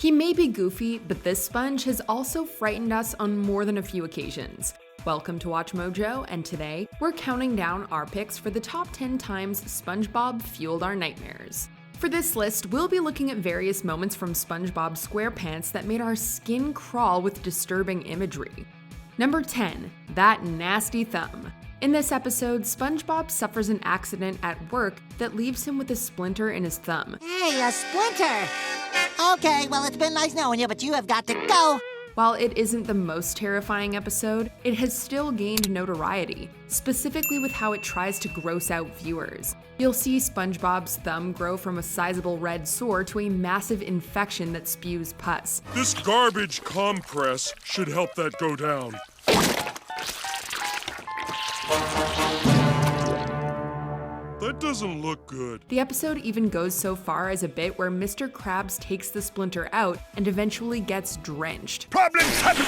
He may be goofy, but this sponge has also frightened us on more than a few occasions. Welcome to Watch Mojo, and today, we're counting down our picks for the top 10 times SpongeBob fueled our nightmares. For this list, we'll be looking at various moments from SpongeBob SquarePants that made our skin crawl with disturbing imagery. Number 10. That nasty thumb. In this episode, SpongeBob suffers an accident at work that leaves him with a splinter in his thumb. Hey, a splinter! Okay, well, it's been nice knowing you, but you have got to go. While it isn't the most terrifying episode, it has still gained notoriety, specifically with how it tries to gross out viewers. You'll see SpongeBob's thumb grow from a sizable red sore to a massive infection that spews pus. This garbage compress should help that go down. That doesn't look good. The episode even goes so far as a bit where Mr. Krabs takes the splinter out and eventually gets drenched. Problems happen!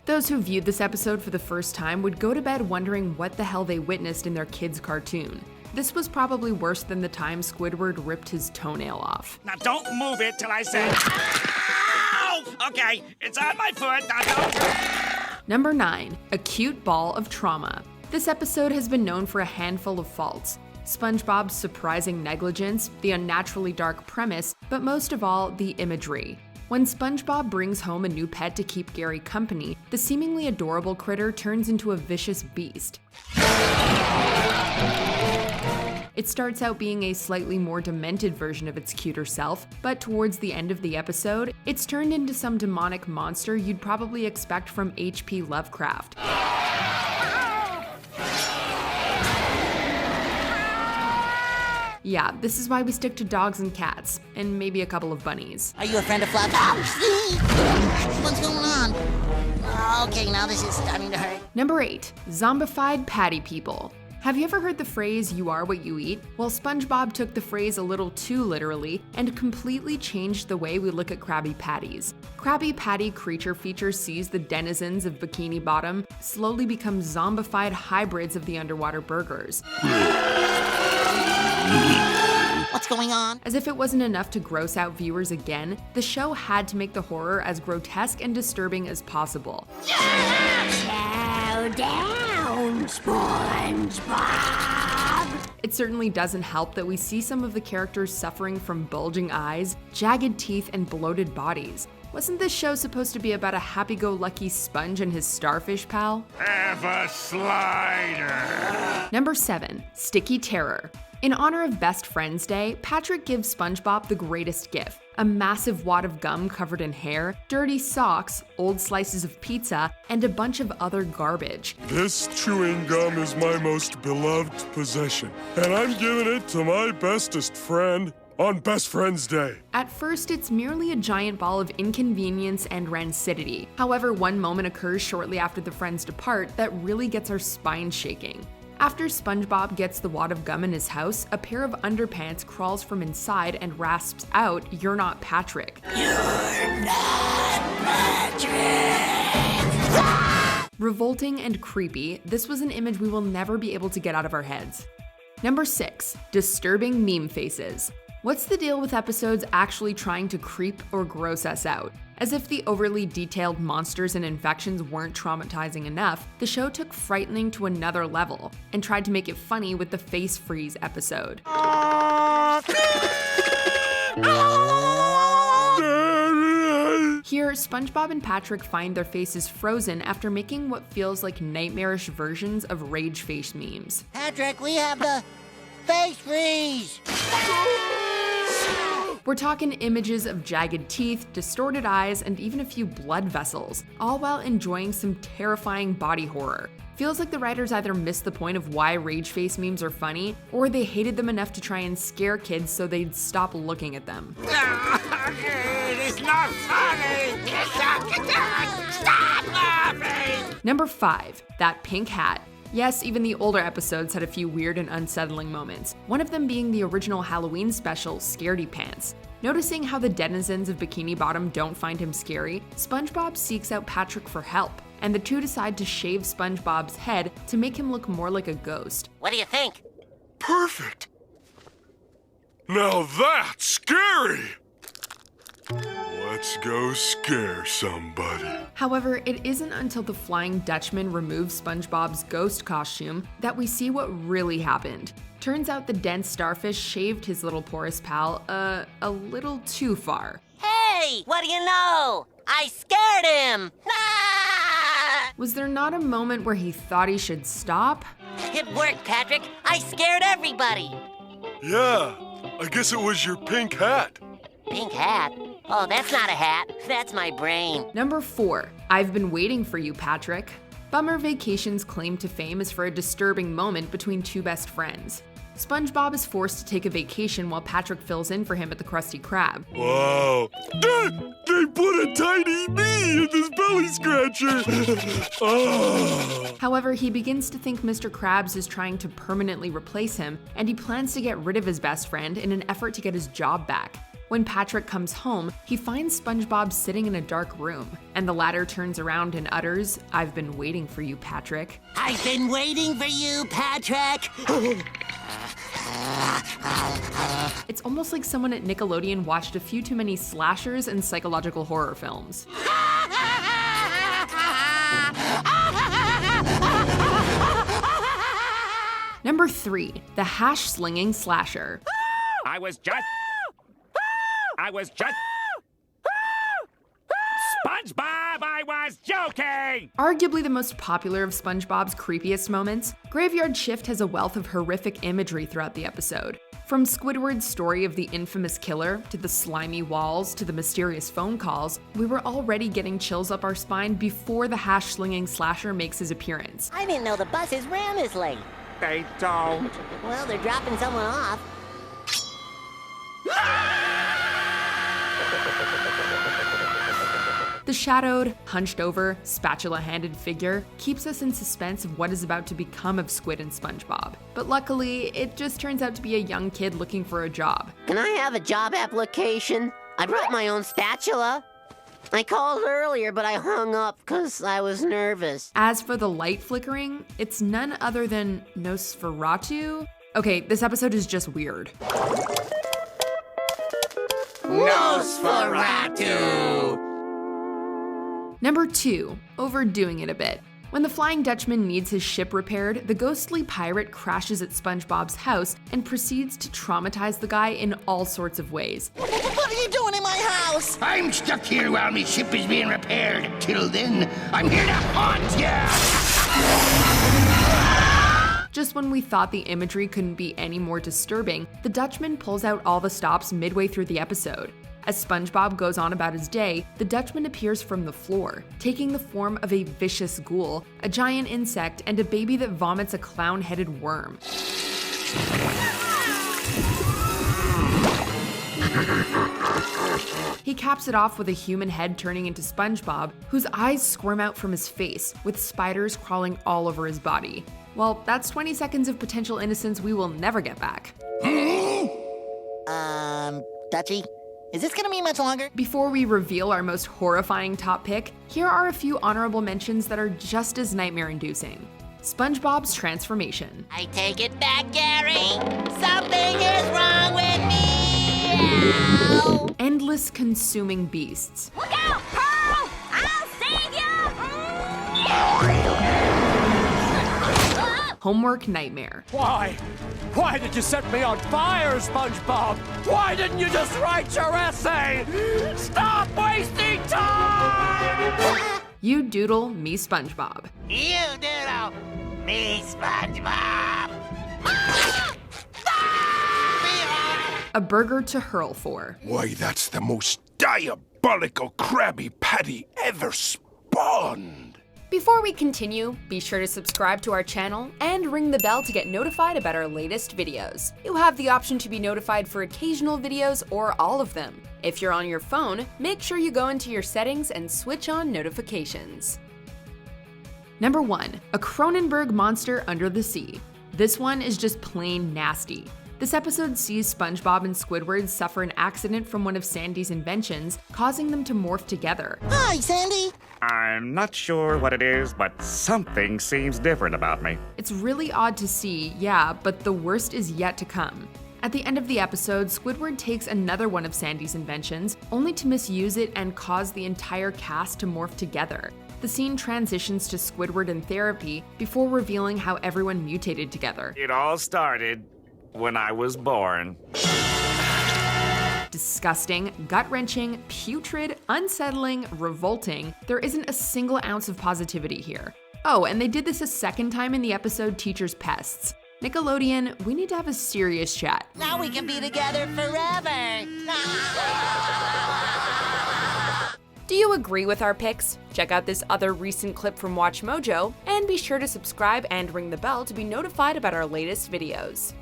Those who viewed this episode for the first time would go to bed wondering what the hell they witnessed in their kid's cartoon. This was probably worse than the time Squidward ripped his toenail off. Now don't move it till I say, ow! Okay, it's on my foot, now don't... Number 9. A cute ball of trauma. This episode has been known for a handful of faults. SpongeBob's surprising negligence, the unnaturally dark premise, but most of all, the imagery. When SpongeBob brings home a new pet to keep Gary company, the seemingly adorable critter turns into a vicious beast. It starts out being a slightly more demented version of its cuter self, but towards the end of the episode, it's turned into some demonic monster you'd probably expect from H.P. Lovecraft. Yeah, this is why we stick to dogs and cats, and maybe a couple of bunnies. Are you a friend of Fluff? What's going on? Okay, now this is starting to hurt. Number 8. Zombified patty people. Have you ever heard the phrase, "you are what you eat"? Well, SpongeBob took the phrase a little too literally and completely changed the way we look at Krabby Patties. Krabby Patty creature feature sees the denizens of Bikini Bottom slowly become zombified hybrids of the underwater burgers. What's going on? As if it wasn't enough to gross out viewers again, the show had to make the horror as grotesque and disturbing as possible. Chow down, SpongeBob! It certainly doesn't help that we see some of the characters suffering from bulging eyes, jagged teeth, and bloated bodies. Wasn't this show supposed to be about a happy-go-lucky sponge and his starfish pal? Have a slider! Number 7. Sticky Terror. In honor of Best Friends Day, Patrick gives SpongeBob the greatest gift: a massive wad of gum covered in hair, dirty socks, old slices of pizza, and a bunch of other garbage. This chewing gum is my most beloved possession, and I'm giving it to my bestest friend on Best Friends Day. At first, it's merely a giant ball of inconvenience and rancidity. However, one moment occurs shortly after the friends depart that really gets our spines shaking. After SpongeBob gets the wad of gum in his house, a pair of underpants crawls from inside and rasps out, "You're not Patrick." You're not Patrick! Revolting and creepy, this was an image we will never be able to get out of our heads. Number 6. Disturbing meme faces. What's the deal with episodes actually trying to creep or gross us out? As if the overly detailed monsters and infections weren't traumatizing enough, the show took frightening to another level and tried to make it funny with the face freeze episode. Here, SpongeBob and Patrick find their faces frozen after making what feels like nightmarish versions of rage face memes. Patrick, we have the face freeze! We're talking images of jagged teeth, distorted eyes, and even a few blood vessels, all while enjoying some terrifying body horror. Feels like the writers either missed the point of why rage face memes are funny, or they hated them enough to try and scare kids so they'd stop looking at them. It is not funny! Stop laughing! Number 5. That pink hat. Yes, even the older episodes had a few weird and unsettling moments, one of them being the original Halloween special, Scaredy Pants. Noticing how the denizens of Bikini Bottom don't find him scary, SpongeBob seeks out Patrick for help, and the two decide to shave SpongeBob's head to make him look more like a ghost. What do you think? Perfect! Now that's scary! Let's go scare somebody. However, it isn't until the Flying Dutchman removes SpongeBob's ghost costume that we see what really happened. Turns out the dense starfish shaved his little porous pal a little too far. Hey, what do you know? I scared him! Ah! Was there not a moment where he thought he should stop? It worked, Patrick. I scared everybody. Yeah, I guess it was your pink hat. Pink hat? Oh, that's not a hat. That's my brain. Number 4, I've been waiting for you, Patrick. Bummer Vacation's claim to fame is for a disturbing moment between two best friends. SpongeBob is forced to take a vacation while Patrick fills in for him at the Krusty Krab. Wow. They put a tiny me in this belly scratcher. Oh. However, he begins to think Mr. Krabs is trying to permanently replace him, and he plans to get rid of his best friend in an effort to get his job back. When Patrick comes home, he finds SpongeBob sitting in a dark room, and the latter turns around and utters, "I've been waiting for you, Patrick." I've been waiting for you, Patrick. It's almost like someone at Nickelodeon watched a few too many slashers and psychological horror films. Number 3, the Hash Slinging Slasher. I was just... SpongeBob, I was joking! Arguably the most popular of SpongeBob's creepiest moments, Graveyard Shift has a wealth of horrific imagery throughout the episode. From Squidward's story of the infamous killer, to the slimy walls, to the mysterious phone calls, we were already getting chills up our spine before the hash-slinging slasher makes his appearance. I didn't know the buses ran this late. They don't. Well, they're dropping someone off. The shadowed, hunched-over, spatula-handed figure keeps us in suspense of what is about to become of Squid and SpongeBob. But luckily, it just turns out to be a young kid looking for a job. Can I have a job application? I brought my own spatula. I called earlier, but I hung up because I was nervous. As for the light flickering, it's none other than Nosferatu. Okay, this episode is just weird. Nosferatu! Number 2, overdoing it a bit. When the Flying Dutchman needs his ship repaired, the ghostly pirate crashes at SpongeBob's house and proceeds to traumatize the guy in all sorts of ways. What are you doing in my house? I'm stuck here while my ship is being repaired. Till then, I'm here to haunt ya! Just when we thought the imagery couldn't be any more disturbing, the Dutchman pulls out all the stops midway through the episode. As SpongeBob goes on about his day, the Dutchman appears from the floor, taking the form of a vicious ghoul, a giant insect, and a baby that vomits a clown-headed worm. He caps it off with a human head turning into SpongeBob, whose eyes squirm out from his face, with spiders crawling all over his body. Well, that's 20 seconds of potential innocence we will never get back. Dutchie? Is this gonna be much longer? Before we reveal our most horrifying top pick, here are a few honorable mentions that are just as nightmare-inducing. SpongeBob's transformation. I take it back, Gary. Something is wrong with me. Ow. Endless consuming beasts. Look out, Pearl! I'll save you! Homework nightmare. Why? Why did you set me on fire, SpongeBob? Why didn't you just write your essay? Stop wasting time! You doodle, me SpongeBob. You doodle. Me, SpongeBob. A burger to hurl for. Why, that's the most diabolical Krabby Patty ever spawned. Before we continue, be sure to subscribe to our channel and ring the bell to get notified about our latest videos. You have the option to be notified for occasional videos or all of them. If you're on your phone, make sure you go into your settings and switch on notifications. Number 1, a Cronenberg monster under the sea. This one is just plain nasty. This episode sees SpongeBob and Squidward suffer an accident from one of Sandy's inventions, causing them to morph together. Hi, Sandy. I'm not sure what it is, but something seems different about me. It's really odd to see, yeah, but the worst is yet to come. At the end of the episode, Squidward takes another one of Sandy's inventions, only to misuse it and cause the entire cast to morph together. The scene transitions to Squidward in therapy before revealing how everyone mutated together. It all started when I was born. Disgusting, gut-wrenching, putrid, unsettling, revolting, there isn't a single ounce of positivity here. Oh, and they did this a second time in the episode Teacher's Pests. Nickelodeon, we need to have a serious chat. Now we can be together forever. Do you agree with our picks? Check out this other recent clip from WatchMojo, and be sure to subscribe and ring the bell to be notified about our latest videos.